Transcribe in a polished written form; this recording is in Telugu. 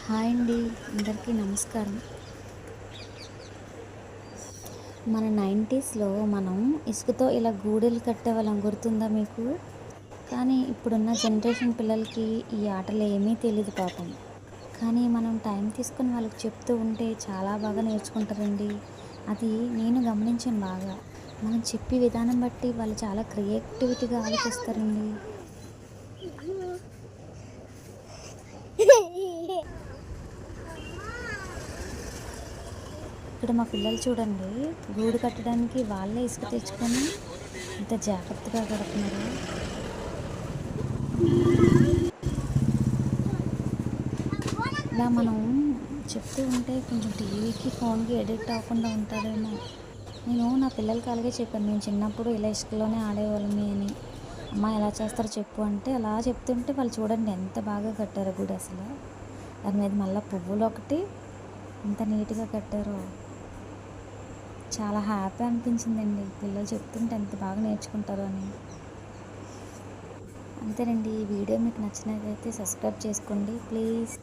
హాయ్ అండి. అందరికీ నమస్కారం. మన 90స్‌లో మనం ఇసుకతో ఇలా గూడులు కట్టేవాళ్ళం గుర్తుందా మీకు? కానీ ఇప్పుడున్న జనరేషన్ పిల్లలకి ఈ ఆటలు ఏమీ తెలీదు పాపం. కానీ మనం టైం తీసుకొని వాళ్ళకి చెప్తూ ఉంటే చాలా బాగా నేర్చుకుంటారండి. అది నేను గమనించాను బాగా. మనం చెప్పే విధానం బట్టి వాళ్ళు చాలా క్రియేటివిటీగా ఆలోచిస్తారండి. ఇక్కడ మా పిల్లలు చూడండి, గూడు కట్టడానికి వాళ్ళే ఇసుక తెచ్చుకొని ఎంత జాగ్రత్తగా కడుతున్నారు. ఇలా మనం చెప్తూ ఉంటే కొంచెం టీవీకి ఫోన్కి ఎడిక్ట్ అవ్వకుండా ఉంటారేమో. నేను నా పిల్లలకి అలాగే చెప్పాను, మేము చిన్నప్పుడు ఇలా ఇసుకలోనే ఆడేవాళ్ళమి అని. అమ్మ ఎలా చేస్తారో చెప్పు అంటే అలా చెప్తుంటే వాళ్ళు చూడండి ఎంత బాగా కట్టారో గుడి అసలు. దాని మీద మళ్ళీ పువ్వులు ఒకటి ఎంత నీట్గా కట్టారో. చాలా హ్యాపీ అనిపించిందండి పిల్లలు చెప్తుంటే ఎంత బాగా నేర్చుకుంటారో అని. అంతేనండి. ఈ వీడియో మీకు నచ్చినట్లయితే సబ్స్క్రైబ్ చేసుకోండి ప్లీజ్.